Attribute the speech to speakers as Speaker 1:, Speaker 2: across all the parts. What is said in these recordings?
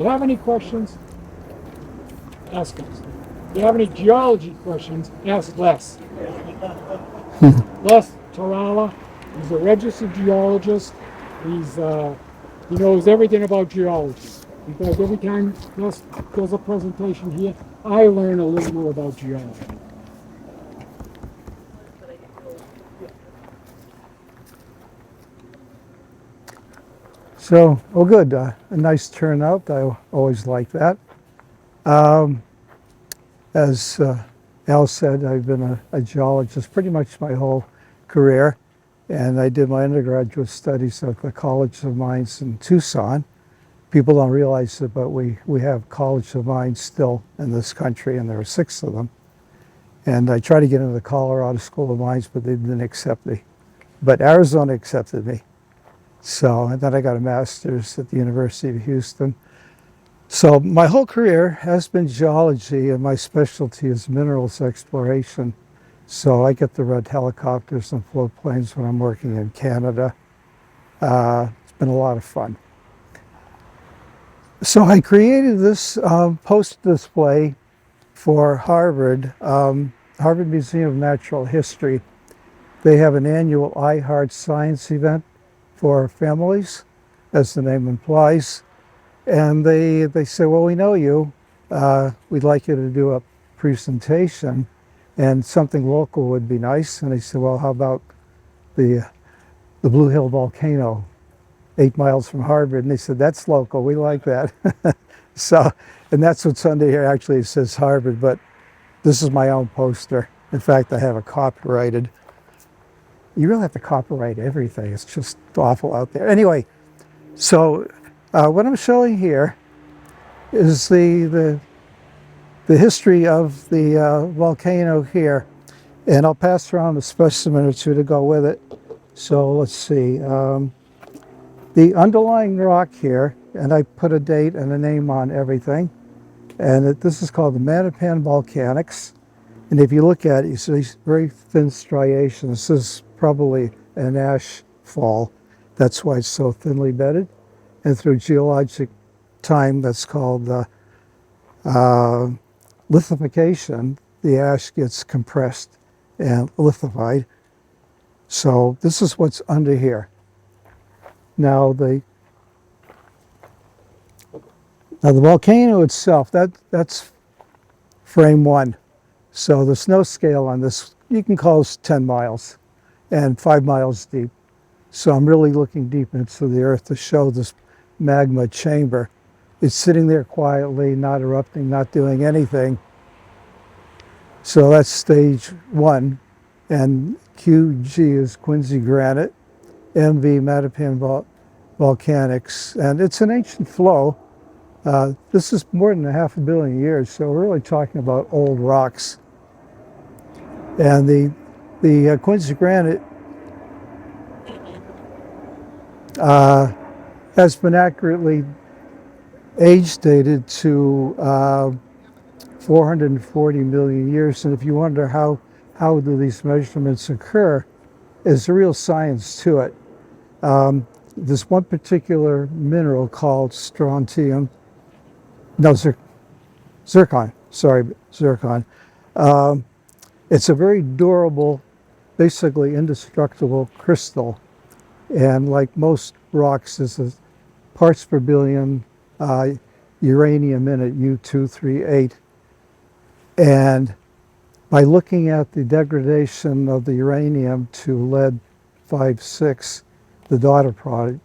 Speaker 1: you have any questions, ask us. If you have any geology questions, ask Les. Les Tyrala, he's a registered geologist. He knows everything about geology. In fact, every time Les does a presentation here, I learn a little more about geology.
Speaker 2: So, oh good, a nice turnout. I always like that. Um, as Al said, I've been a geologist pretty much my whole career, and I did my undergraduate studies at the College of Mines in Tucson. People don't realize it, but we have College of Mines still in this country, and there are 6 of them. And I tried to get into the Colorado School of Mines, but they didn't accept me. But Arizona accepted me. So, and then I got a master's at the University of Houston. So my whole career has been geology, and my specialty is minerals exploration. So I get to rent helicopters and float planes when I'm working in Canada. It's been a lot of fun. So I created this poster display for Harvard, Harvard Museum of Natural History. They have an annual I Heart Science event for families, as the name implies. And they say, well, we know you. We'd like you to do a presentation, and something local would be nice. And they said, well, how about the Blue Hill volcano, 8 miles from Harvard? And they said, that's local. We like that. So, and that's what's under here. Actually, it says Harvard, but this is my own poster. In fact, I have it copyrighted. You really have to copyright everything. It's just awful out there. Anyway, so what I'm showing here is the history of the volcano here. And I'll pass around a specimen or two to go with it. So let's see. The underlying rock here, and I put a date and a name on everything. And this is called the Mattapan Volcanics. And if you look at it, you see these very thin striations. This is probably an ash fall. That's why it's so thinly bedded. And through geologic time, that's called lithification. The ash gets compressed and lithified. So this is what's under here. Now the volcano itself, that's frame 1. So the snow scale on this, you can call this 10 miles and 5 miles deep. So I'm really looking deep into the earth to show this magma chamber. It's sitting there quietly, not erupting, not doing anything. So that's stage 1. And QG is Quincy Granite, MV Mattapan Volcanics. And it's an ancient flow. This is more than 500 million years, so we're really talking about old rocks. And the Quincy Granite has been accurately age dated to 440 million years. And if you wonder how do these measurements occur, there's a real science to it. There's one particular mineral called strontium, no, zircon, sorry, zircon. It's a very durable, basically indestructible crystal. And like most rocks, there's a parts per billion uranium in it, U-238. And by looking at the degradation of the uranium to lead 5,6, the daughter product,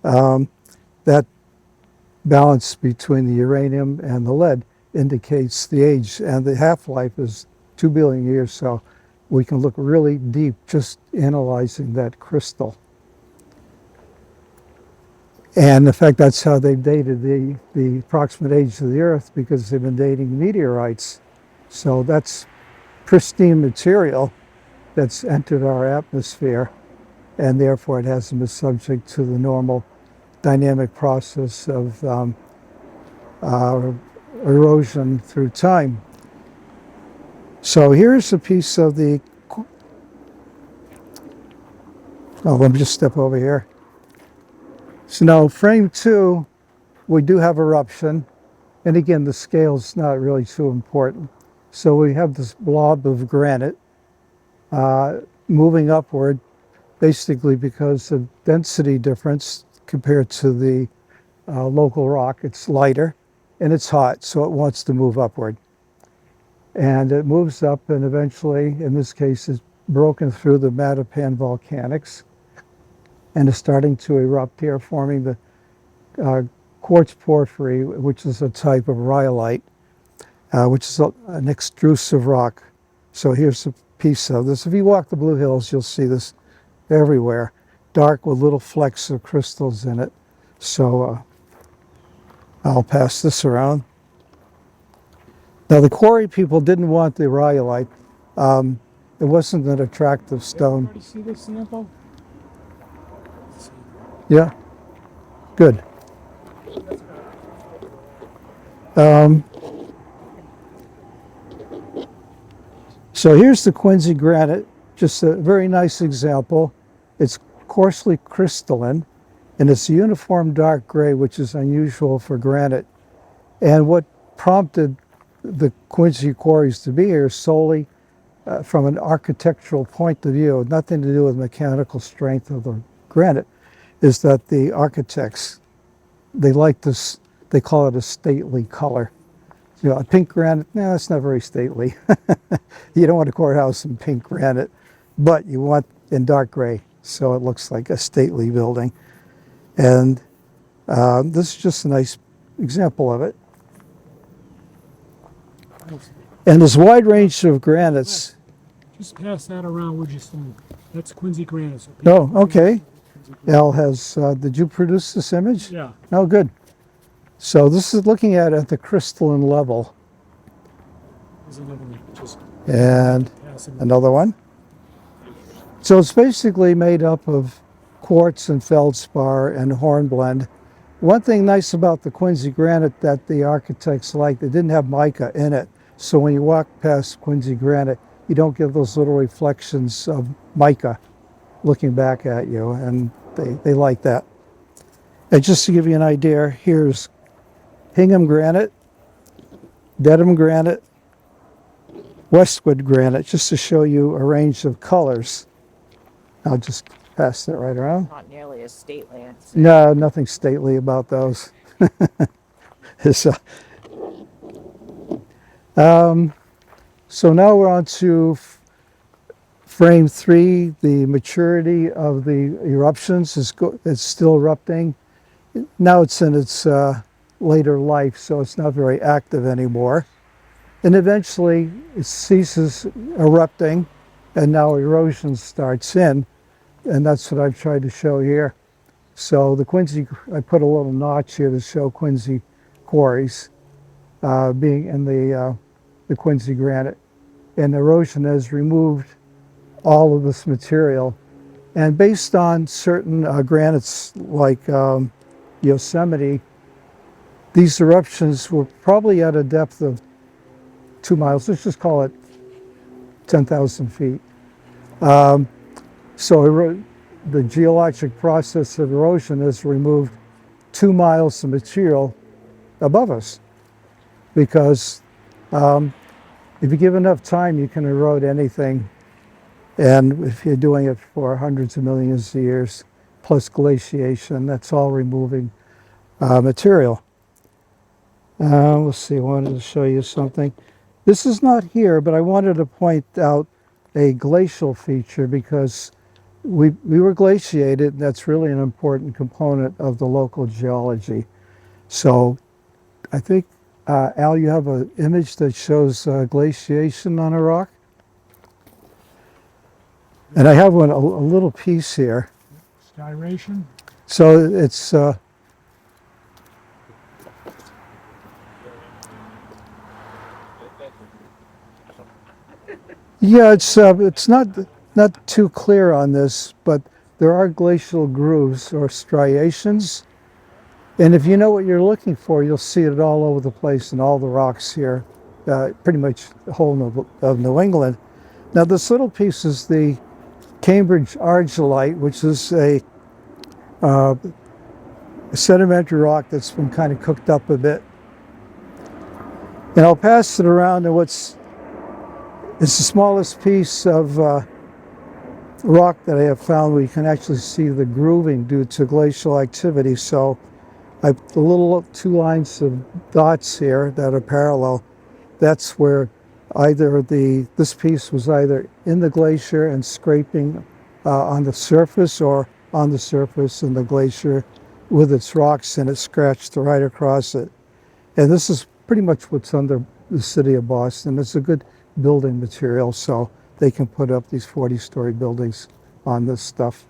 Speaker 2: that balance between the uranium and the lead indicates the age, and the half-life is 2 billion years, so we can look really deep just analyzing that crystal. And in fact, that's how they've dated the approximate age of the Earth, because they've been dating meteorites. So that's pristine material that's entered our atmosphere, and therefore it hasn't been subject to the normal dynamic process of erosion through time. So here's a piece of the, let me just step over here. So now frame 2 we do have eruption. And again, the scale's not really too important. So we have this blob of granite moving upward, basically because of density difference compared to the local rock. It's lighter and it's hot, so it wants to move upward. And it moves up and eventually, in this case, is broken through the Mattapan volcanics and is starting to erupt here, forming the quartz porphyry, which is a type of rhyolite, which is an extrusive rock. So here's a piece of this. If you walk the Blue Hills, you'll see this everywhere, dark with little flecks of crystals in it. So I'll pass this around. Now the Quarry people didn't want the rhyolite. It wasn't an attractive stone.
Speaker 1: Everybody see this sample?
Speaker 2: Yeah, good. So here's the Quincy Granite, just a very nice example. It's coarsely crystalline, and it's a uniform dark gray, which is unusual for granite. And what prompted the Quincy quarries to be here solely from an architectural point of view, nothing to do with mechanical strength of the granite, is that the architects, they like this, they call it a stately color. You know, a pink granite, no, that's not very stately. You don't want a courthouse in pink granite, but you want in dark gray, so it looks like a stately building. And this is just a nice example of it. And this wide range of granites.
Speaker 1: Just pass that around, would you say? That's Quincy Granite. So
Speaker 2: Oh, okay. Al has, did you produce this image?
Speaker 1: Yeah.
Speaker 2: Oh, good. So this is looking at the crystalline level.
Speaker 1: There's another one. Just
Speaker 2: And
Speaker 1: pass it.
Speaker 2: another one. So it's basically made up of quartz and feldspar and hornblende. One thing nice about the Quincy Granite that the architects liked, they didn't have mica in it. So when you walk past Quincy Granite, you don't get those little reflections of mica looking back at you, and they like that. And just to give you an idea, here's Hingham Granite, Dedham Granite, Westwood Granite, just to show you a range of colors. I'll just pass that right around.
Speaker 3: Not nearly as stately. I'd say.
Speaker 2: No, nothing stately about those. It's, so now we're on to frame 3. The maturity of the eruptions is it's still erupting. Now it's in its later life, so it's not very active anymore. And eventually it ceases erupting, and now erosion starts in, and that's what I've tried to show here. So the Quincy, I put a little notch here to show Quincy quarries being in the Quincy Granite. And erosion has removed all of this material. And based on certain granites like Yosemite, these eruptions were probably at a depth of 2 miles. Let's just call it 10,000 feet. So the geologic process of erosion has removed 2 miles of material above us, because if you give enough time, you can erode anything. And if you're doing it for hundreds of millions of years, plus glaciation, that's all removing material. Let's see, I wanted to show you something. This is not here, but I wanted to point out a glacial feature, because we were glaciated, and that's really an important component of the local geology. So I think, Al, you have an image that shows glaciation on a rock? And I have one, a little piece here.
Speaker 1: Styration.
Speaker 2: So it's, yeah, it's not too clear on this, but there are glacial grooves or striations. And if you know what you're looking for, you'll see it all over the place in all the rocks here, pretty much the whole of New England. Now this little piece is the Cambridge argillite, which is a sedimentary rock that's been kind of cooked up a bit. And I'll pass it around to it's the smallest piece of rock that I have found where you can actually see the grooving due to glacial activity. So the little two lines of dots here that are parallel, that's where either this piece was either in the glacier and scraping on the surface, or on the surface in the glacier with its rocks, and it scratched right across it. And this is pretty much what's under the city of Boston. It's a good building material, so they can put up these 40-story buildings on this stuff.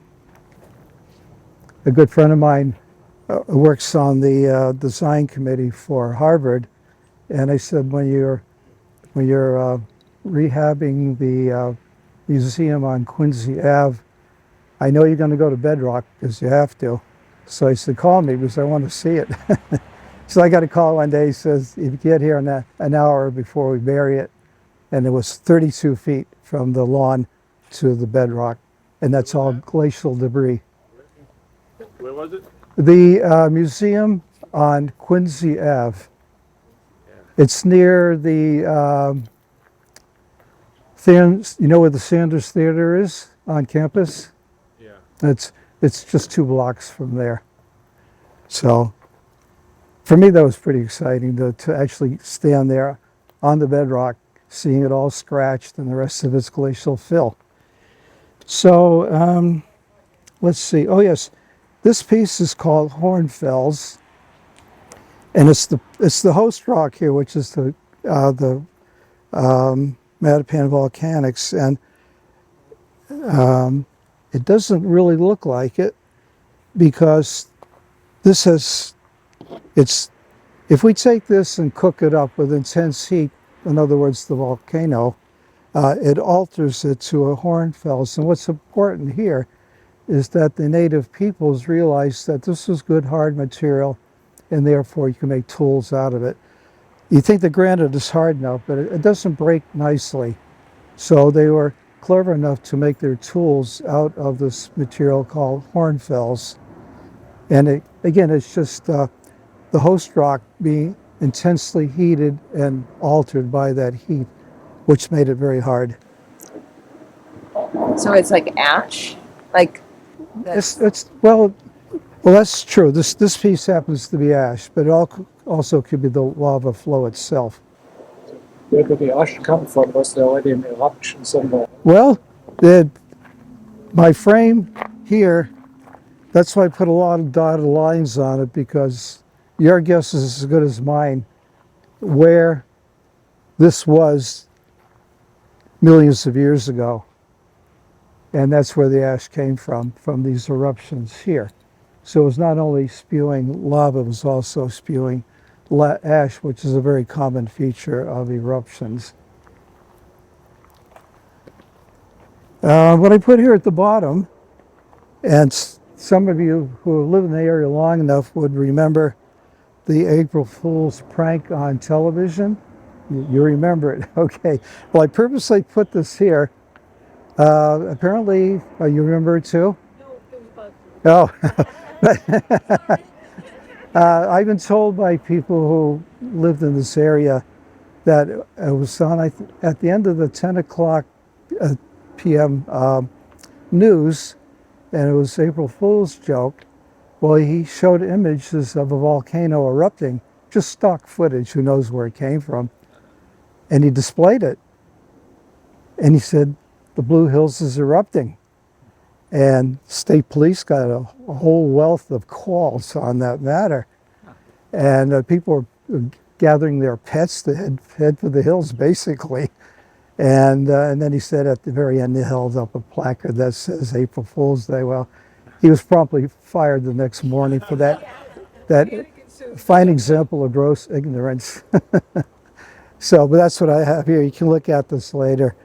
Speaker 2: A good friend of mine works on the design committee for Harvard, and I said, when you're rehabbing the museum on Quincy Ave, I know you're going to go to bedrock because you have to. So I said, call me because I want to see it. So I got a call one day. He says, if you get here in an hour before we bury it, and it was 32 feet from the lawn to the bedrock, and that's all glacial debris.
Speaker 4: Where was it?
Speaker 2: The museum on Quincy Ave. It's near the, you know where the Sanders Theater is on campus?
Speaker 4: Yeah.
Speaker 2: It's just 2 blocks from there. So for me, that was pretty exciting to actually stand there on the bedrock, seeing it all scratched and the rest of its glacial fill. So let's see. Oh yes, this piece is called Hornfells, and it's the host rock here, which is the Mattapan Volcanics, and it doesn't really look like it because if we take this and cook it up with intense heat, in other words, the volcano, it alters it to a hornfels. And what's important here is that the native peoples realized that this was good hard material, and therefore you can make tools out of it. You think the granite is hard enough, but it doesn't break nicely. So they were clever enough to make their tools out of this material called hornfells. And again, it's just the host rock being intensely heated and altered by that heat, which made it very hard.
Speaker 3: So it's like ash? Like
Speaker 2: Well, that's true. This piece happens to be ash, but it also could be the lava flow itself.
Speaker 1: Where did the ash come from? Was there already an eruption somewhere?
Speaker 2: Well, my frame here, that's why I put a lot of dotted lines on it, because your guess is as good as mine where this was millions of years ago. And that's where the ash came from these eruptions here. So it was not only spewing lava, it was also spewing ash, which is a very common feature of eruptions. What I put here at the bottom, and some of you who live in the area long enough would remember the April Fool's prank on television. You remember it, okay. Well, I purposely put this here. Apparently, you remember it too? No, oh. I've been told by people who lived in this area that it was on at the end of the 10 o'clock p.m. News, and it was April Fool's joke. Well, he showed images of a volcano erupting, just stock footage, who knows where it came from, and he displayed it. And he said, the Blue Hills is erupting. And state police got a whole wealth of calls on that matter. And people were gathering their pets to head for the hills, basically. And then he said at the very end, he held up a placard that says April Fool's Day. Well, he was promptly fired the next morning for that fine example of gross ignorance. So, but that's what I have here. You can look at this later.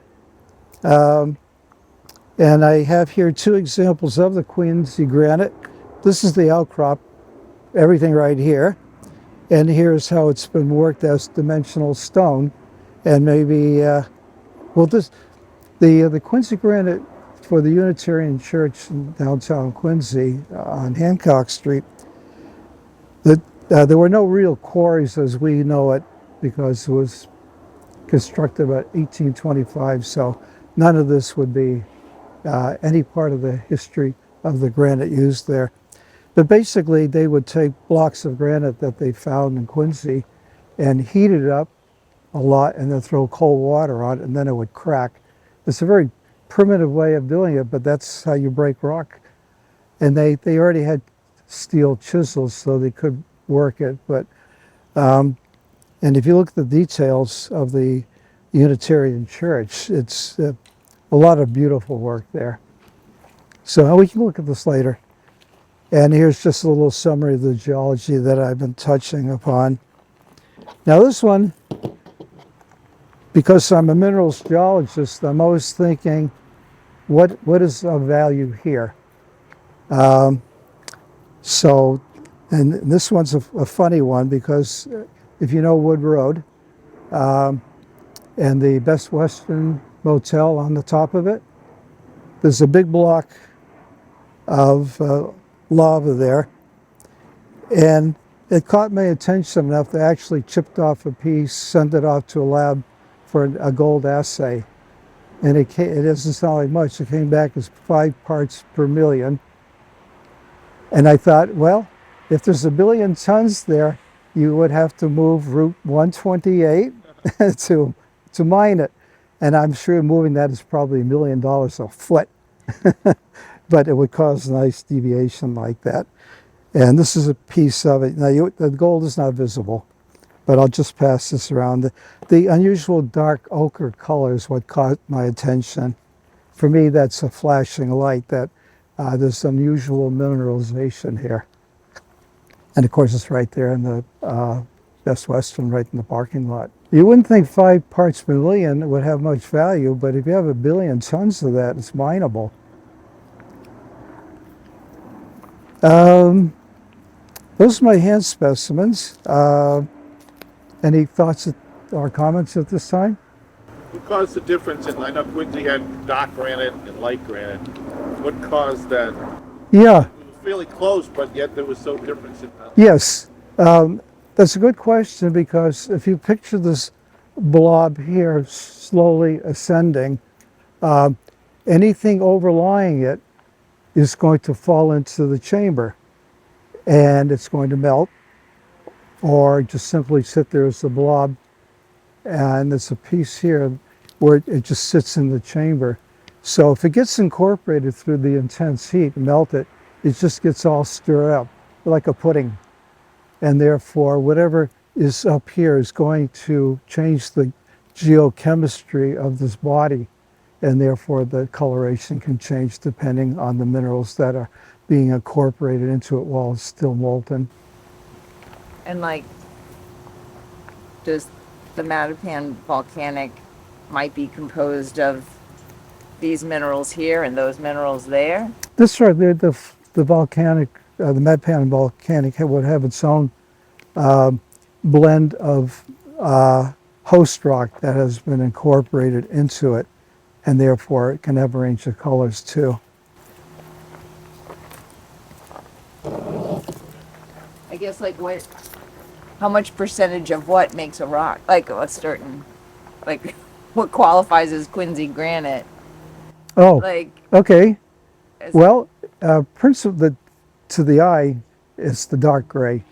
Speaker 2: And I have here 2 examples of the Quincy granite. This is the outcrop, everything right here. And here's how it's been worked as dimensional stone. And maybe, the Quincy granite for the Unitarian Church in downtown Quincy on Hancock Street, There were no real quarries as we know it because it was constructed about 1825, so none of this would be any part of the history of the granite used there. But basically, they would take blocks of granite that they found in Quincy and heat it up a lot and then throw cold water on it, and then it would crack. It's a very primitive way of doing it, but that's how you break rock. And they already had steel chisels, so they could work it. But and if you look at the details of the Unitarian Church, it's a lot of beautiful work there. So we can look at this later. And here's just a little summary of the geology that I've been touching upon. Now this one, because I'm a minerals geologist, I'm always thinking, what is of value here? And this one's a funny one because if you know Wood Road and the Best Western Motel on the top of it, there's a big block of lava there. And it caught my attention enough to actually chipped off a piece, sent it off to a lab for a gold assay. And it doesn't sound like much. It came back as 5 parts per million. And I thought, well, if there's 1 billion tons there, you would have to move Route 128 to mine it. And I'm sure moving that is probably $1 million a foot. But it would cause a nice deviation like that. And this is a piece of it. Now, the gold is not visible, but I'll just pass this around. The unusual dark ochre color is what caught my attention. For me, that's a flashing light that there's unusual mineralization here. And of course, it's right there in the Best Western, right in the parking lot. You wouldn't think 5 parts per million would have much value, but if you have 1 billion tons of that, it's mineable. Those are my hand specimens. Any thoughts or comments at this time?
Speaker 4: What caused the difference in, I know Quincy had dark granite and light granite. What caused that?
Speaker 2: Yeah.
Speaker 4: It was fairly close, but yet there was so difference in that.
Speaker 2: Yes. That's a good question because if you picture this blob here slowly ascending, anything overlying it is going to fall into the chamber and it's going to melt or just simply sit there as a blob. And there's a piece here where it just sits in the chamber. So if it gets incorporated through the intense heat, melt it, it just gets all stirred up like a pudding. And therefore, whatever is up here is going to change the geochemistry of this body. And therefore, the coloration can change depending on the minerals that are being incorporated into it while it's still molten.
Speaker 3: And like, does the Mattapan volcanic might be composed of these minerals here and those minerals there?
Speaker 2: This right there, the volcanic, the Mattapan volcanic would have its own blend of host rock that has been incorporated into it, and therefore it can have a range of colors too.
Speaker 3: I guess like how much percentage of what makes a rock? Like a certain, like what qualifies as Quincy granite?
Speaker 2: Oh,
Speaker 3: Like,
Speaker 2: okay. Well, principle to the eye, it's the dark gray.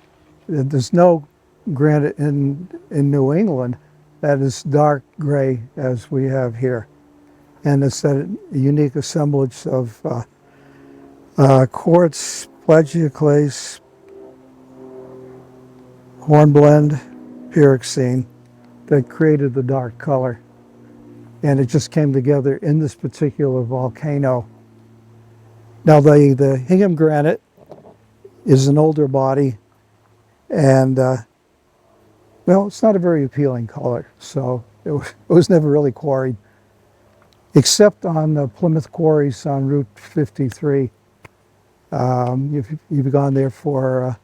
Speaker 2: There's no granite in New England that is dark gray as we have here. And it's that unique assemblage of quartz, plagioclase, hornblende, pyroxene that created the dark color. And it just came together in this particular volcano. Now the Hingham granite is an older body and well, it's not a very appealing color, so it was never really quarried, except on the Plymouth quarries on Route 53. If you've gone there for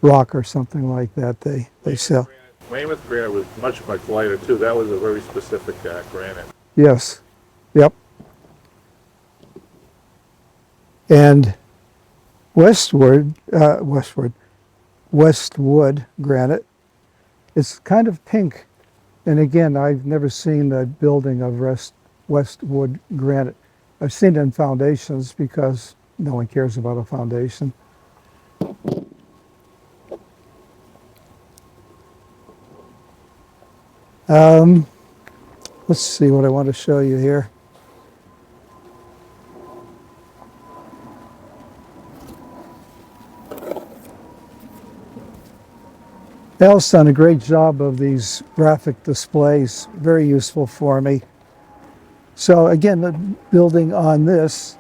Speaker 2: rock or something like that, they sell.
Speaker 4: Weymouth granite was much lighter too. That was a very specific granite.
Speaker 2: Westwood granite. It's kind of pink. And again, I've never seen a building of Westwood granite. I've seen it in foundations because no one cares about a foundation. Let's see what I want to show you here. Al's done a great job of these graphic displays, very useful for me. So again, building on this,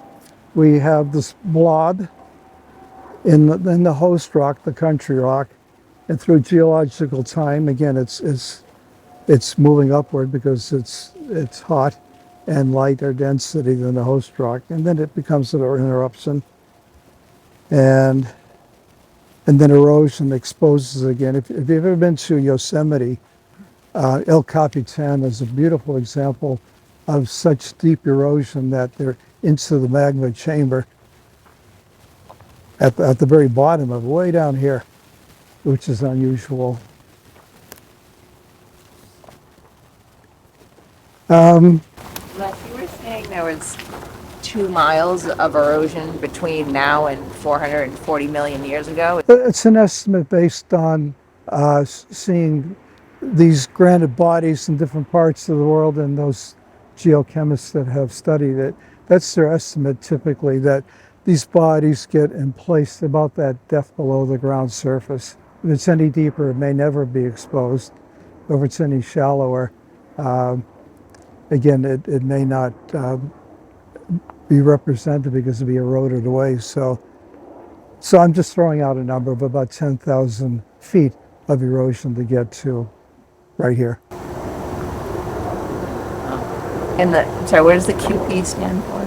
Speaker 2: we have this blob in the host rock, the country rock, and through geological time, again, it's moving upward because it's hot and lighter density than the host rock, and then it becomes an interruption, and then erosion exposes again. If you've ever been to Yosemite, El Capitan is a beautiful example of such deep erosion that they're into the magma chamber at the very bottom of way down here, which is unusual.
Speaker 3: Les, you were saying there was 2 miles of erosion between now and 440 million years ago.
Speaker 2: It's an estimate based on seeing these granite bodies in different parts of the world and those geochemists that have studied it. That's their estimate typically, that these bodies get in place about that depth below the ground surface. If it's any deeper, it may never be exposed. Or if it's any shallower, again, it may not be represented because it'll be eroded away. So I'm just throwing out a number of about 10,000 feet of erosion to get to right here.
Speaker 3: And sorry, what does the QP stand for?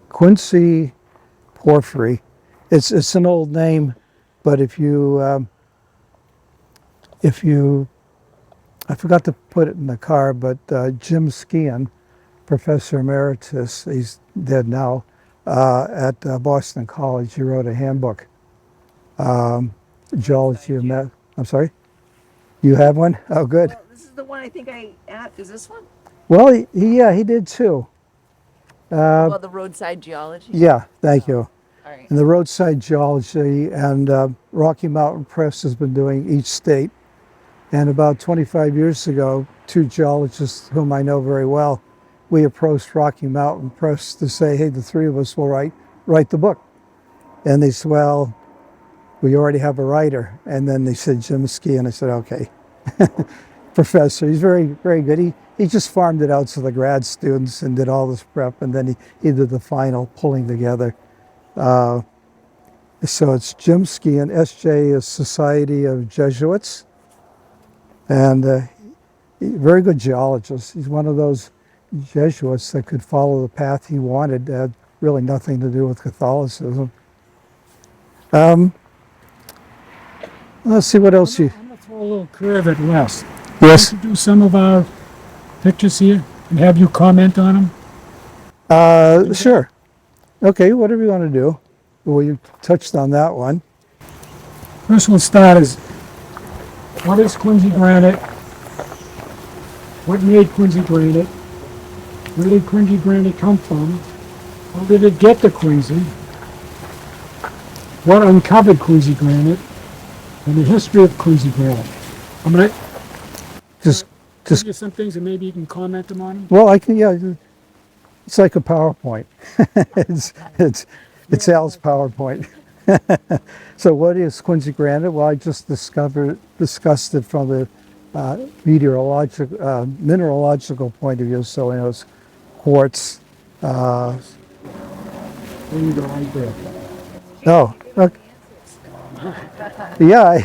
Speaker 2: Quincy porphyry. It's an old name, but if you I forgot to put it in the car, but Jim Skean, Professor Emeritus, he's dead now, at Boston College, he wrote a handbook, Geology of Met. I'm sorry? You have one? Oh, good.
Speaker 3: Well, this is the one I think is this one?
Speaker 2: Well, he did too.
Speaker 3: Well, the roadside geology?
Speaker 2: Yeah, thank you.
Speaker 3: All right.
Speaker 2: And the roadside geology and Rocky Mountain Press has been doing each state. And about 25 years ago, 2 geologists whom I know very well, we approached Rocky Mountain Press to say, hey, the 3 of us will write the book. And they said, well, we already have a writer. And then they said, Jim Ski, and I said, okay. Professor, he's very, very good. He just farmed it out to the grad students and did all this prep, and then he did the final pulling together. So it's Jim Ski, and SJ is Society of Jesuits. And very good geologist. He's one of those Jesuits that could follow the path he wanted, had really nothing to do with Catholicism. Let's see what else you...
Speaker 1: I'm going to throw a little curve at Les.
Speaker 2: Yes?
Speaker 1: Do some of our pictures here and have you comment on them?
Speaker 2: Sure. Okay, whatever you want to do. Well, you touched on that one.
Speaker 1: First we'll start is, what is Quincy granite? What made Quincy granite? Where did Quincy granite come from? How did it get to Quincy? What uncovered Quincy granite? And the history of Quincy granite. I'm going to
Speaker 2: Just
Speaker 1: give you some things and maybe you can comment them on them.
Speaker 2: well, I can, yeah. It's like a PowerPoint. it's Al's PowerPoint. So what is Quincy granite? Well, I just discussed it from the mineralogical point of view. So it's quartz.
Speaker 1: There you go, right there.
Speaker 2: Oh, okay. Yeah,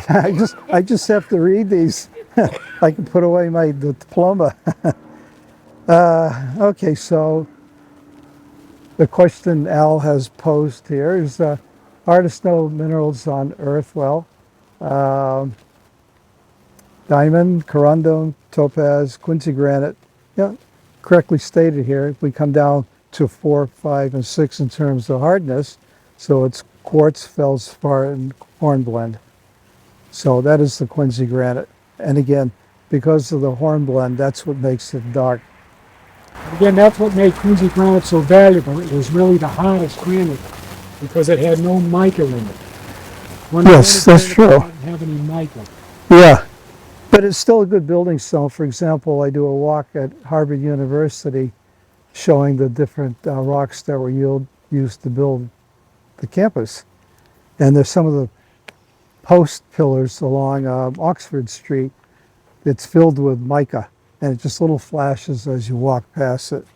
Speaker 2: I just have to read these. I can put away my diploma. Okay, so the question Al has posed here is, hardest known minerals on Earth? Well, diamond, corundum, topaz, Quincy granite. Yeah, correctly stated here. If we come down to 4, 5, and 6 in terms of hardness, so it's quartz, feldspar, and hornblende. So that is the Quincy granite. And again, because of the hornblende, that's what makes it dark.
Speaker 1: Again, that's what made Quincy granite so valuable. It was really the hardest granite because it had no mica in it. When
Speaker 2: Yes, that's
Speaker 1: granite
Speaker 2: true.
Speaker 1: doesn't have any mica.
Speaker 2: Yeah, but it's still a good building stone. For example, I do a walk at Harvard University showing the different rocks that were used to build the campus. And there's some of the post pillars along Oxford Street. It's filled with mica, and it just little flashes as you walk past it.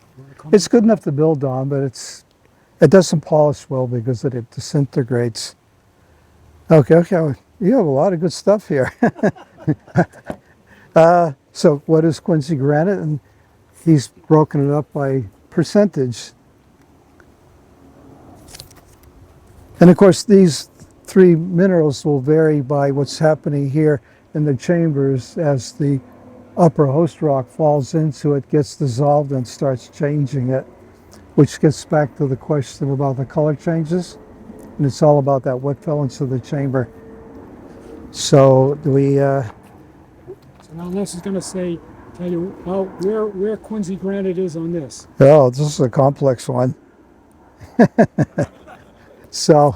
Speaker 2: It's good enough to build on, but it doesn't polish well because it disintegrates. Okay. You have a lot of good stuff here. So what is Quincy granite? And he's broken it up by percentage. And of course, these three minerals will vary by what's happening here in the chambers as the upper host rock falls into it, gets dissolved, and starts changing it, which gets back to the question about the color changes. And it's all about that what fell into the chamber. So
Speaker 1: So now Les is going to tell you about where Quincy granite is on this.
Speaker 2: this is a complex one. So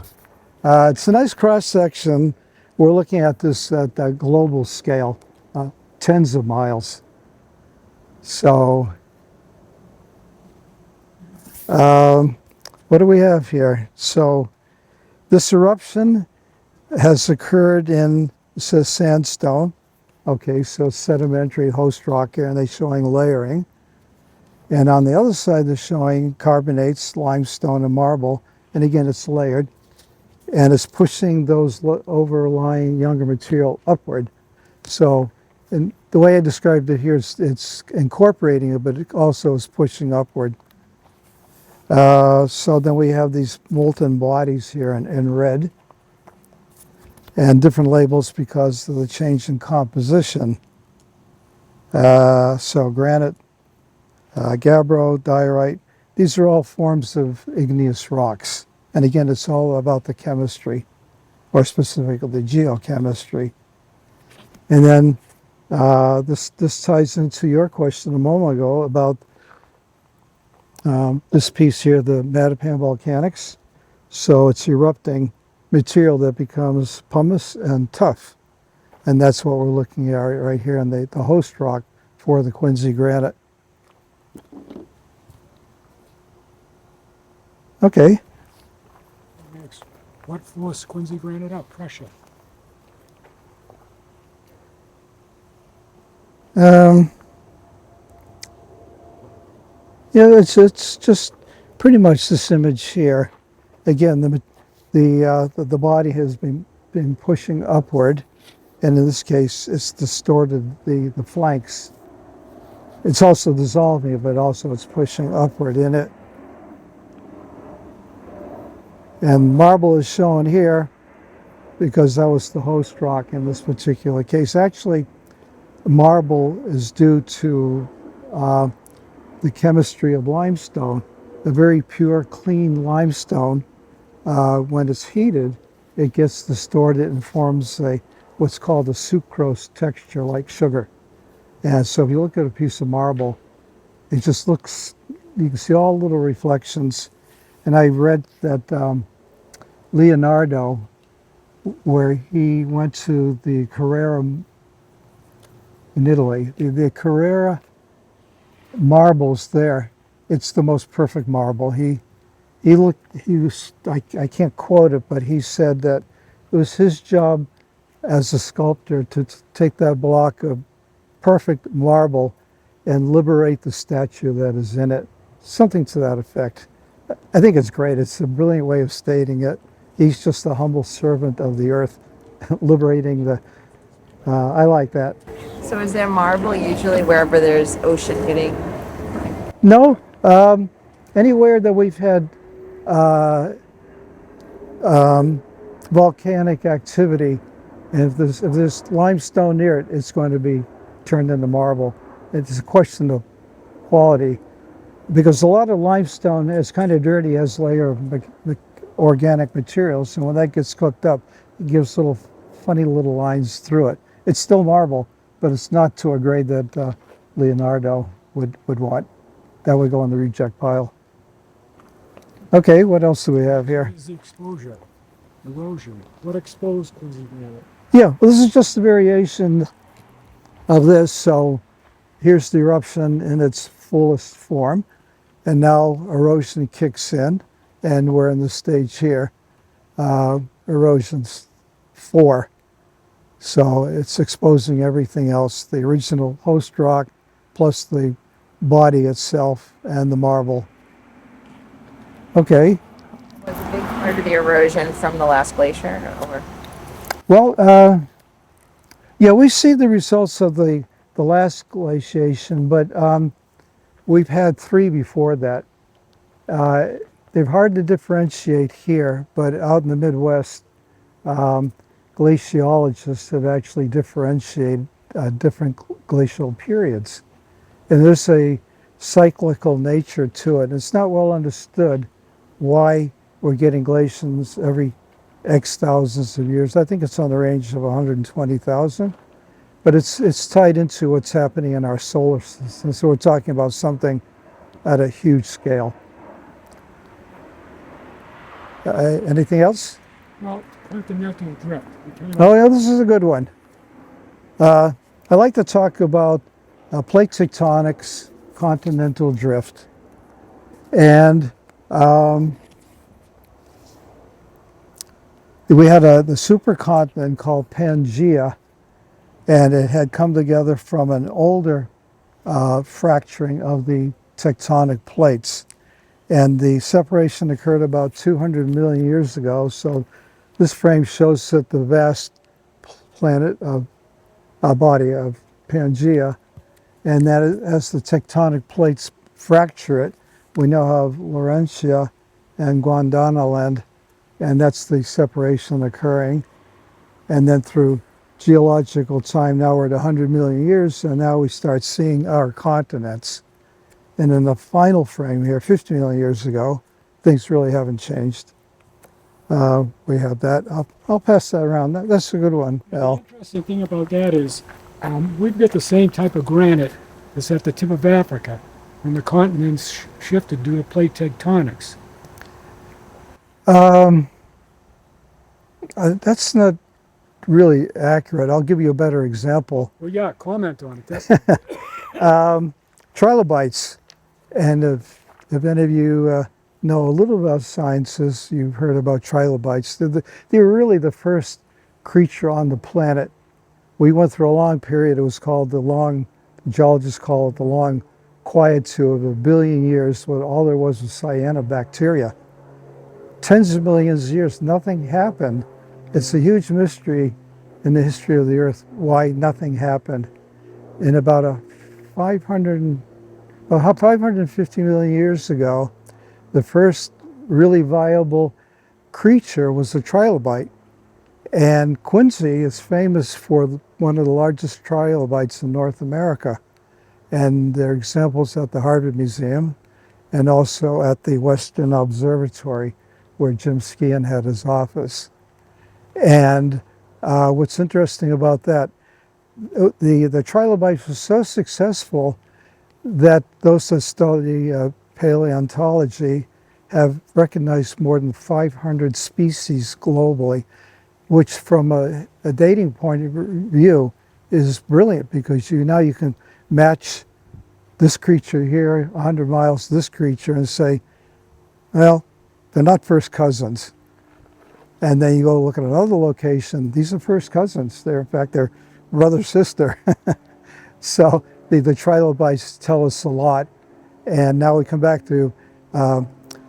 Speaker 2: it's a nice cross section. We're looking at this at a global scale, tens of miles. So what do we have here? So this eruption has occurred in, it says sandstone. Okay, so sedimentary host rock here, and they're showing layering. And on the other side, they're showing carbonates, limestone, and marble. And again, it's layered. And it's pushing those overlying younger material upward. So, and the way I described it here is it's incorporating it, but it also is pushing upward. So then we have these molten bodies here in red, and different labels because of the change in composition. So granite, gabbro, diorite, these are all forms of igneous rocks. And again, it's all about the chemistry, or specifically the geochemistry. And then this ties into your question a moment ago about this piece here, the Mattapan volcanics. So it's erupting material that becomes pumice and tuff. And that's what we're looking at right here in the host rock for the Quincy granite. Okay.
Speaker 1: Next, what forced Quincy granite up? Pressure.
Speaker 2: Yeah, it's just pretty much this image here. Again, the body has been pushing upward, and in this case, it's distorted the flanks. It's also dissolving it, but also it's pushing upward in it. And marble is shown here because that was the host rock in this particular case. Actually, marble is due to the chemistry of limestone. A very pure, clean limestone, when it's heated, it gets distorted and forms what's called a sucrose texture, like sugar. And so if you look at a piece of marble, it just looks, you can see all little reflections. And I read that Leonardo, where he went to the Carrara in Italy, the Carrara marbles there, it's the most perfect marble. He was, I can't quote it, but he said that it was his job as a sculptor to take that block of perfect marble and liberate the statue that is in it. Something to that effect. I think it's great. It's a brilliant way of stating it. He's just a humble servant of the earth, liberating the, I like that.
Speaker 3: So is there marble usually wherever there's ocean hitting?
Speaker 2: No, anywhere that we've had volcanic activity, and if there's limestone near it, it's going to be turned into marble. It's a question of quality, because a lot of limestone is kind of dirty, has a layer of organic materials, and when that gets cooked up, it gives little funny little lines through it. It's still marble, but it's not to a grade that Leonardo would want. That would go in the reject pile. Okay, what else do we have here?
Speaker 1: Is the exposure, erosion. What exposed Quincy Granite?
Speaker 2: Yeah, well, this is just a variation of this. So here's the eruption in its fullest form, and now erosion kicks in, and we're in the stage here, erosion's 4. So it's exposing everything else, the original host rock, plus the body itself and the marble. Okay,
Speaker 3: Was a big part of the erosion from the last glacier, or
Speaker 2: well, yeah, we see the results of the last glaciation, but we've had 3 before that. They're hard to differentiate here, but out in the Midwest, glaciologists have actually differentiated different glacial periods. And there's a cyclical nature to it. It's not well understood why we're getting glaciations every X thousands of years. I think it's on the range of 120,000. But it's tied into what's happening in our solar system. So we're talking about something at a huge scale. Anything else?
Speaker 1: Well, continental drift.
Speaker 2: Oh yeah, this is a good one. I like to talk about plate tectonics, continental drift, and we had the supercontinent called Pangaea, and it had come together from an older fracturing of the tectonic plates. And the separation occurred about 200 million years ago. So this frame shows that the vast planet of body of Pangaea, and that as the tectonic plates fracture it, we now have Laurentia and Gondwanaland, and that's the separation occurring. And then through geological time, now we're at 100 million years, and now we start seeing our continents. And in the final frame here, 50 million years ago, things really haven't changed. We have that. I'll pass that around. That's a good one, Al.
Speaker 1: The interesting thing about that is we've got the same type of granite that's at the tip of Africa when the continents shifted due to plate tectonics.
Speaker 2: That's not really accurate. I'll give you a better example.
Speaker 1: Well, yeah, comment on it.
Speaker 2: Trilobites. And if any of you know a little about sciences, you've heard about trilobites. They're really the first creature on the planet. We went through a long period. It was called geologists call it the long quietude of 1 billion years, when all there was cyanobacteria. Tens of millions of years, nothing happened. It's a huge mystery in the history of the Earth why nothing happened. In about 550 million years ago, the first really viable creature was a trilobite. And Quincy is famous for one of the largest trilobites in North America. And there are examples at the Harvard Museum and also at the Western Observatory, where Jim Skeon had his office. And what's interesting about that, the trilobites was so successful that those that study paleontology have recognized more than 500 species globally, which from a dating point of view is brilliant, because now you can match this creature here 100 miles to this creature and say, well, they're not first cousins. And then you go look at another location, these are first cousins. In fact, they're brother, sister. So the trilobites tell us a lot. And now we come back to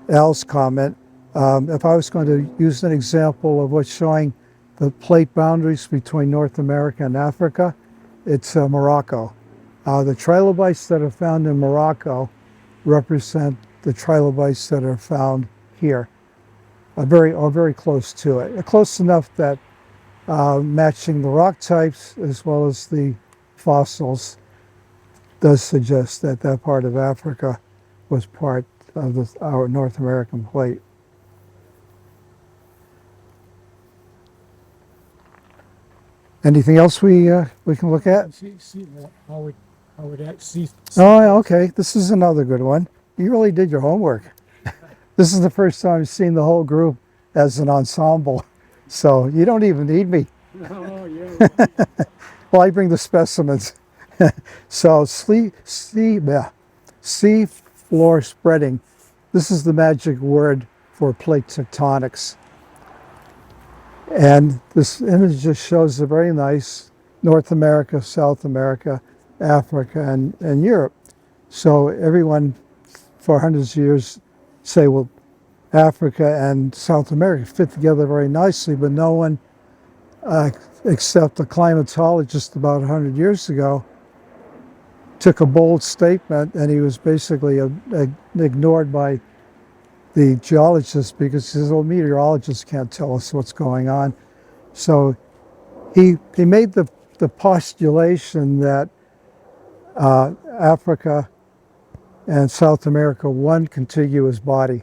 Speaker 2: Al's comment. If I was going to use an example of what's showing the plate boundaries between North America and Africa, it's Morocco. The trilobites that are found in Morocco represent the trilobites that are found here, or very close to it. Close enough that matching the rock types as well as the fossils does suggest that that part of Africa was part of our North American plate. Anything else we can look at?
Speaker 1: See how it see.
Speaker 2: Oh, okay. This is another good one. You really did your homework. This is the first time I've seen the whole group as an ensemble, so you don't even need me.
Speaker 1: Oh yeah.
Speaker 2: Well, I bring the specimens. So sea floor spreading. This is the magic word for plate tectonics. And this image just shows a very nice North America, South America, Africa, and Europe. So everyone for hundreds of years say, well, Africa and South America fit together very nicely, but no one except a climatologist about 100 years ago took a bold statement, and he was basically ignored by the geologists because he says, well, meteorologists can't tell us what's going on. So he made the postulation that Africa and South America one contiguous body,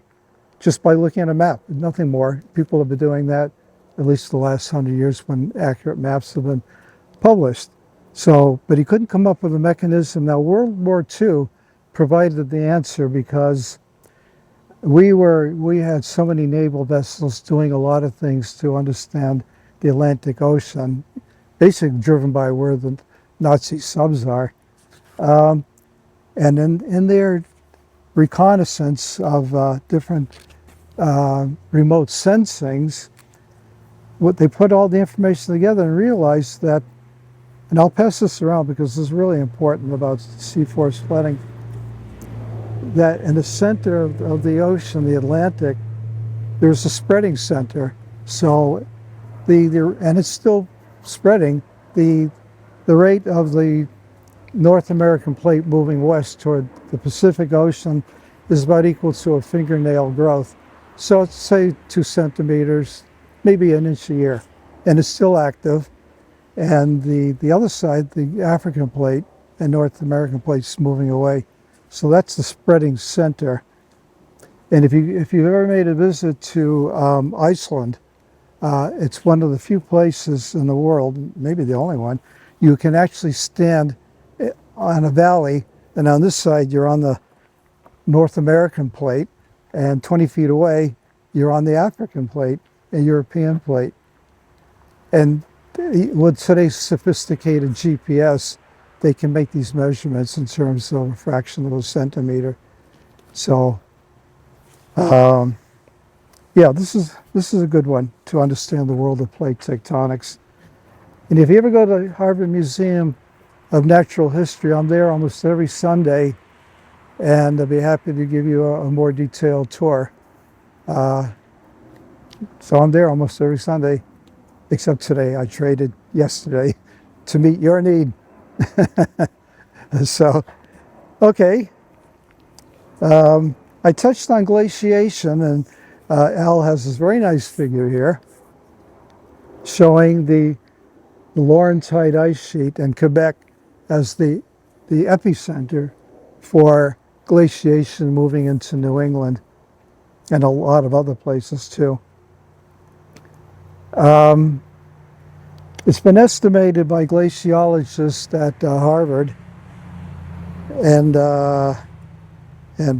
Speaker 2: just by looking at a map, nothing more. People have been doing that at least the last 100 years when accurate maps have been published. So, but he couldn't come up with a mechanism. Now, World War II provided the answer because we had so many naval vessels doing a lot of things to understand the Atlantic Ocean, basically driven by where the Nazi subs are. And in their reconnaissance of different remote sensings, what they put all the information together and realized that, and I'll pass this around because this is really important about sea-floor flooding, that in the center of the ocean, the Atlantic, there's a spreading center. So and it's still spreading. The rate of the North American plate moving west toward the Pacific Ocean is about equal to a fingernail growth. So it's say 2 centimeters, maybe an inch a year, and it's still active. And the other side, the African plate and North American plate's moving away. So that's the spreading center. And if you've ever made a visit to Iceland, it's one of the few places in the world, maybe the only one, you can actually stand on a valley, and on this side you're on the North American plate, and 20 feet away you're on the African plate and European plate. And with today's sophisticated GPS, they can make these measurements in terms of a fraction of a centimeter. So, yeah, this is a good one to understand the world of plate tectonics. And if you ever go to Harvard Museum of Natural History, I'm there almost every Sunday, and I'd be happy to give you a more detailed tour. So I'm there almost every Sunday, except today. I traded yesterday to meet your need. So, okay. I touched on glaciation, and Al has this very nice figure here showing the Laurentide ice sheet and Quebec as the epicenter for glaciation moving into New England and a lot of other places too. It's been estimated by glaciologists at Harvard and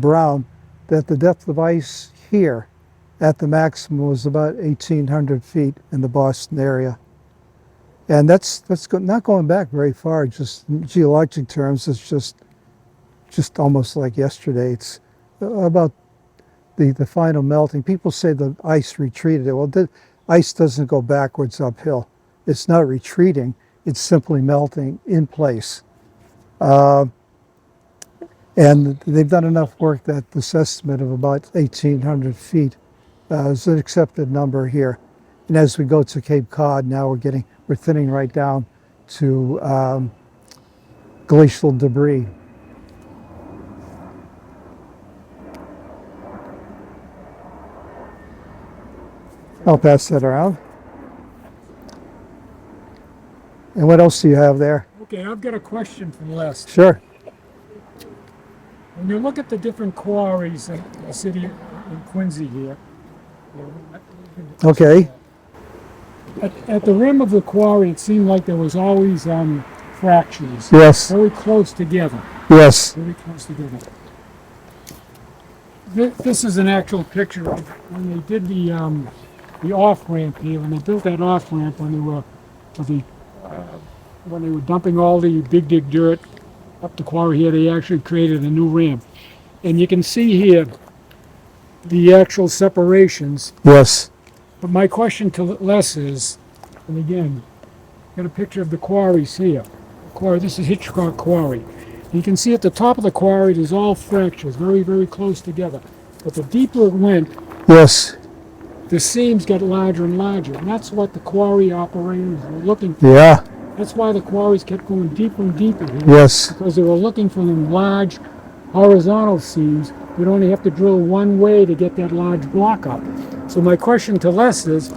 Speaker 2: Brown that the depth of ice here at the maximum was about 1,800 feet in the Boston area. And that's not going back very far, just in geologic terms. It's just almost like yesterday. It's about the final melting. People say the ice retreated. Well, the ice doesn't go backwards uphill. It's not retreating. It's simply melting in place. And they've done enough work that this estimate of about 1,800 feet is an accepted number here. And as we go to Cape Cod, now we're thinning right down to glacial debris. I'll pass that around. And what else do you have there?
Speaker 1: Okay, I've got a question from Les.
Speaker 2: Sure.
Speaker 1: When you look at the different quarries in the city in Quincy here,
Speaker 2: Okay.
Speaker 1: At the rim of the quarry, it seemed like there was always fractures.
Speaker 2: Yes.
Speaker 1: Very close together.
Speaker 2: Yes.
Speaker 1: Very close together. This is an actual picture of when they did the off ramp here. When they built that off ramp, when they were dumping all the big dig dirt up the quarry here, they actually created a new ramp. And you can see here the actual separations.
Speaker 2: Yes.
Speaker 1: But my question to Les is, and again, got a picture of the quarries here. Quarry. This is Hitchcock Quarry. You can see at the top of the quarry, there's all fractures, very, very close together. But the deeper it went,
Speaker 2: Yes.
Speaker 1: the seams got larger and larger. And that's what the quarry operators were looking for.
Speaker 2: Yeah.
Speaker 1: That's why the quarries kept going deeper and deeper here.
Speaker 2: Yes.
Speaker 1: Because they were looking for them large horizontal seams. You'd only have to drill one way to get that large block up. So my question to Les is,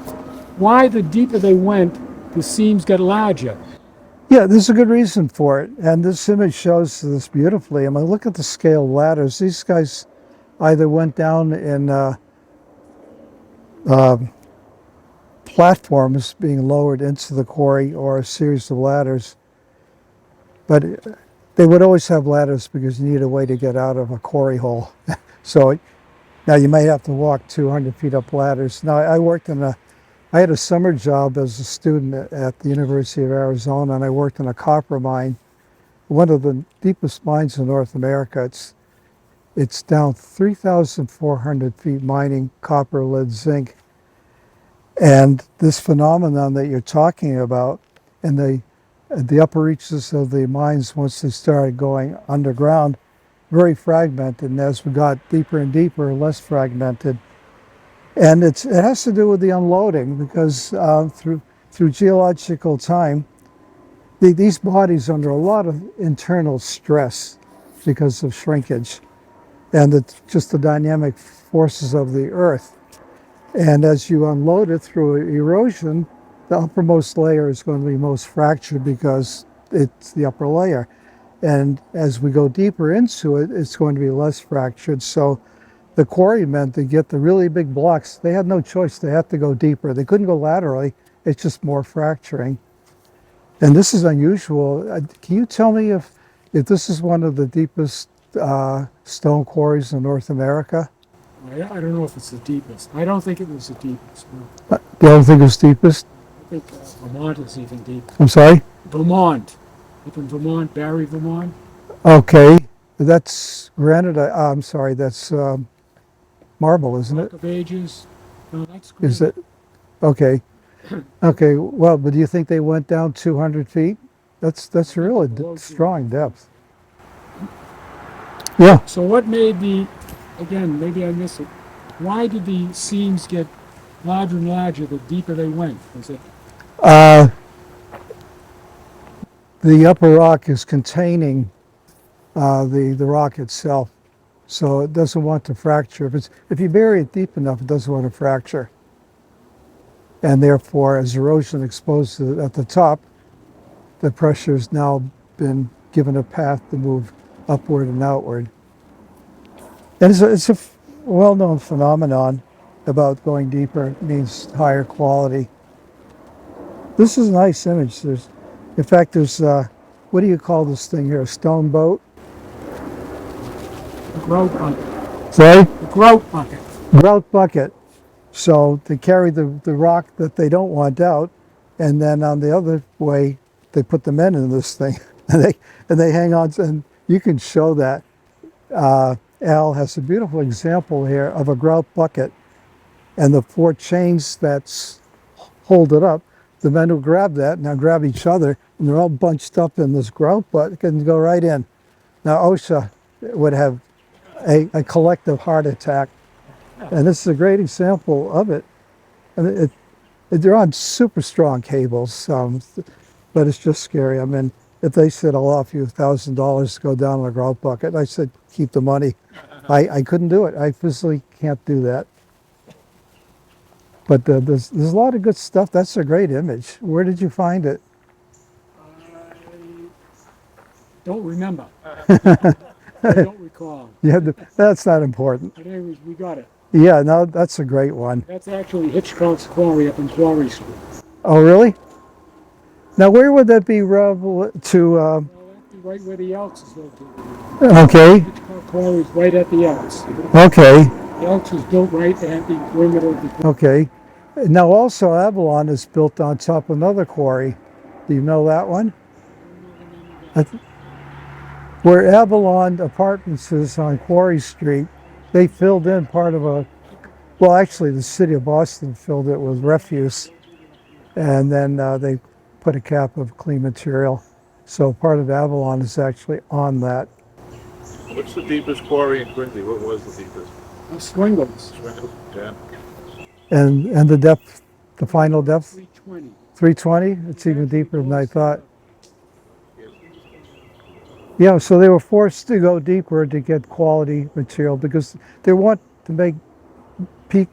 Speaker 1: why the deeper they went, the seams got larger?
Speaker 2: Yeah, there's a good reason for it. And this image shows this beautifully. I mean, look at the scale ladders. These guys either went down in platforms being lowered into the quarry or a series of ladders. But they would always have ladders because you need a way to get out of a quarry hole. So now you might have to walk 200 feet up ladders. Now I had a summer job as a student at the University of Arizona, and I worked in a copper mine, one of the deepest mines in North America. It's down 3,400 feet mining copper, lead, zinc. And this phenomenon that you're talking about, and the upper reaches of the mines, once they started going underground, very fragmented. And as we got deeper and deeper, less fragmented. And it has to do with the unloading, because through geological time, these bodies are under a lot of internal stress because of shrinkage and just the dynamic forces of the earth. And as you unload it through erosion, the uppermost layer is going to be most fractured because it's the upper layer. And as we go deeper into it, it's going to be less fractured. So the quarrymen, to get the really big blocks, they had no choice. They had to go deeper. They couldn't go laterally. It's just more fracturing. And this is unusual. Can you tell me if this is one of the deepest stone quarries in North America?
Speaker 1: I don't know if it's the deepest. I don't think it was the deepest. No.
Speaker 2: You don't think it's deepest?
Speaker 1: I think Vermont is even deeper.
Speaker 2: I'm sorry?
Speaker 1: Vermont. Up in Vermont, Barry, Vermont.
Speaker 2: Okay. That's granite. I'm sorry, that's marble, isn't
Speaker 1: Rock
Speaker 2: it?
Speaker 1: of Ages. No, that's great.
Speaker 2: Is it? Okay. Okay, well, but do you think they went down 200 feet? That's really strong depth. Yeah.
Speaker 1: So what made again, maybe I missed it, why did the seams get larger and larger the deeper they went? Was it
Speaker 2: The upper rock is containing the rock itself, so it doesn't want to fracture. If you bury it deep enough, it doesn't want to fracture. And therefore, as erosion exposes it at the top, the pressure has now been given a path to move upward and outward. And it's a well-known phenomenon about going deeper. It means higher quality. This is a nice image. In fact, there's, what do you call this thing here, a stone boat?
Speaker 1: the grout bucket?
Speaker 2: Sorry?
Speaker 1: The grout bucket.
Speaker 2: Grout bucket. So they carry the rock that they don't want out, and then on the other way, they put the men in this thing, and they hang on, and you can show that. Al has a beautiful example here of a grout bucket, and the 4 chains that hold it up. The men who grab that now grab each other, and they're all bunched up in this grout bucket and go right in. Now OSHA would have a collective heart attack, and this is a great example of it. And they're on super strong cables, but it's just scary. I mean, if they said, I'll offer you $1,000 to go down in a grout bucket, I said, keep the money. I couldn't do it. I physically can't do that. But there's a lot of good stuff. That's a great image. Where did you find it?
Speaker 1: I don't remember. I don't recall.
Speaker 2: Yeah, that's not important.
Speaker 1: But anyways, we got it.
Speaker 2: Yeah, no, that's a great one.
Speaker 1: That's actually Hitchcock's Quarry up in Quarry Street.
Speaker 2: Oh, really? Now, where would that be to?
Speaker 1: Well, that'd be right where the Elks is located.
Speaker 2: Okay,
Speaker 1: Hitchcock Quarry is right at the Elks.
Speaker 2: okay,
Speaker 1: The Elks was built right at the perimeter of the quarry.
Speaker 2: okay. Now, also, Avalon is built on top of another quarry. Do you know that one?
Speaker 1: I don't know the name of
Speaker 2: I
Speaker 1: that.
Speaker 2: th- Where Avalon Apartments is on Quarry Street, they filled in part of a, well, actually, the city of Boston filled it with refuse, and then they put a cap of clean material. So part of Avalon is actually on that.
Speaker 4: What's the deepest quarry in Quincy? What was the deepest?
Speaker 1: Swingles.
Speaker 4: Swindle? Yeah.
Speaker 2: And the depth, the final depth,
Speaker 1: 320.
Speaker 2: 320.
Speaker 1: It
Speaker 2: It's
Speaker 1: was
Speaker 2: even
Speaker 1: actually
Speaker 2: deeper than I
Speaker 1: close to
Speaker 2: thought.
Speaker 1: the-
Speaker 2: Yeah, so they were forced to go deeper to get quality material because they want to make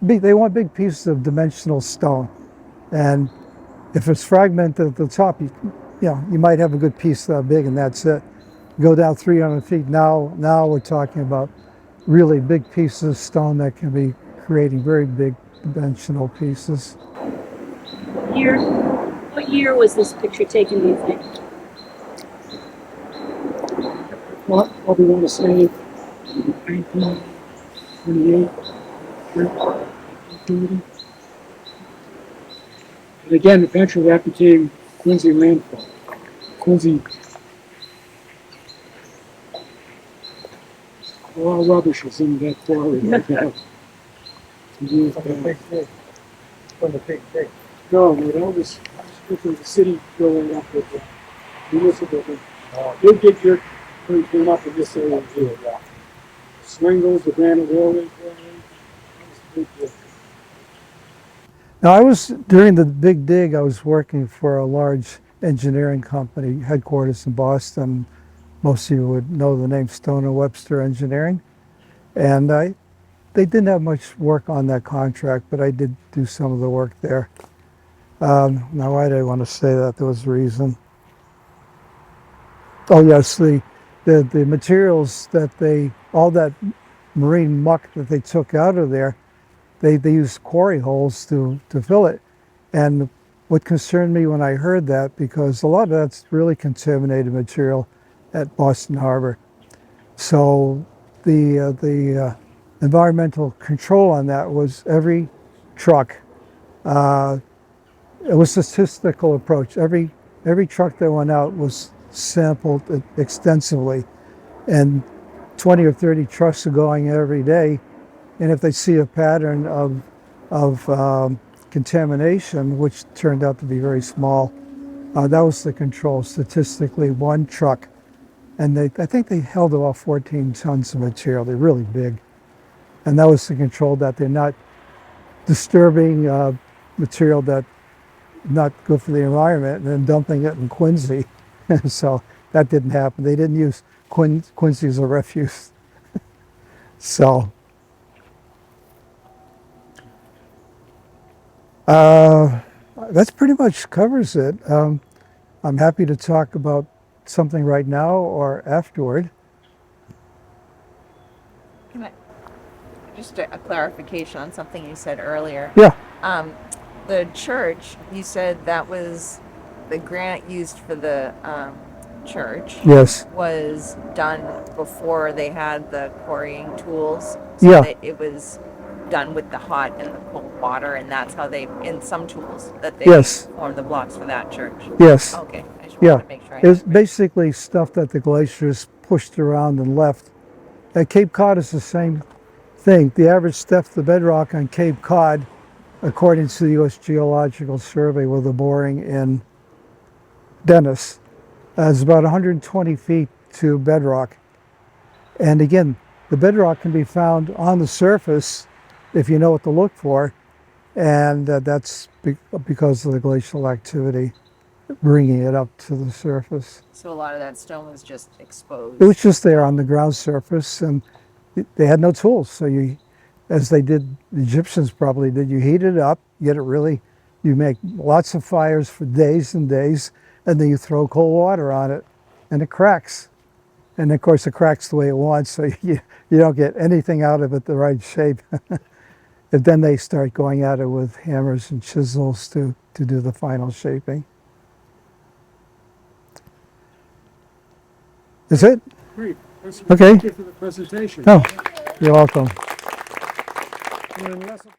Speaker 2: they want big pieces of dimensional stone, and if it's fragmented at the top, you might have a good piece that big, and that's it. Go down 300 feet. Now we're talking about really big pieces of stone that can be creating very big dimensional pieces.
Speaker 5: Year, what year was this picture taken, do you think?
Speaker 1: Well, probably want to say 1928. And again, eventually that became Quincy landfill. Quincy, a lot of rubbish is in that quarry right now.
Speaker 2: From the big thing.
Speaker 1: No, that was strictly the city filling up with the municipal. Big dirt came up in this area here. Swingles, the Granite Railway Quarry. That was the big deal.
Speaker 2: Now, during the big dig, I was working for a large engineering company, headquarters in Boston. Most of you would know the name Stone and Webster Engineering. And they didn't have much work on that contract, but I did do some of the work there. Now, why did I want to say that? There was a reason. Oh, yes, the materials all that marine muck that they took out of there, they used quarry holes to fill it. And what concerned me when I heard that, because a lot of that's really contaminated material at Boston Harbor. So the environmental control on that was every truck. It was a statistical approach. Every truck that went out was sampled extensively, and 20 or 30 trucks are going every day. And if they see a pattern of contamination, which turned out to be very small, that was the control. Statistically, one truck, and I think they held about 14 tons of material. They're really big, and that was the control, that they're not disturbing material that not good for the environment and then dumping it in Quincy. So that didn't happen. They didn't use Quincy as a refuse. So that's pretty much covers it. I'm happy to talk about something right now or afterward.
Speaker 3: Can I, just a clarification on something you said earlier.
Speaker 2: Yeah,
Speaker 3: The church, you said that was the grant used for the church
Speaker 2: yes,
Speaker 3: was done before they had the quarrying tools. So
Speaker 2: yeah,
Speaker 3: that it was done with the hot and the cold water, and that's how they, in some tools, that they
Speaker 2: yes,
Speaker 3: formed the blocks for that church.
Speaker 2: yes,
Speaker 3: Okay, I just wanted
Speaker 2: yeah.
Speaker 3: to make sure I
Speaker 2: It was
Speaker 3: had it right.
Speaker 2: basically stuff that the glaciers pushed around and left. At Cape Cod is the same thing. The average depth of the bedrock on Cape Cod, according to the U.S. Geological Survey with a boring in Dennis, is about 120 feet to bedrock. And again, the bedrock can be found on the surface if you know what to look for, and that's because of the glacial activity bringing it up to the surface.
Speaker 3: So a lot of that stone was just
Speaker 2: It
Speaker 3: exposed.
Speaker 2: was just there on the ground surface, and they had no tools. So as they did, the Egyptians probably did, you heat it up, you make lots of fires for days and days, and then you throw cold water on it, and it cracks. And of course, it cracks the way it wants, so you don't get anything out of it the right shape. And then they start going at it with hammers and chisels to do the final shaping. Is it?
Speaker 1: Great. That's-
Speaker 2: Okay.
Speaker 1: Thank you for the presentation.
Speaker 2: No, you're welcome.
Speaker 1: And the rest of-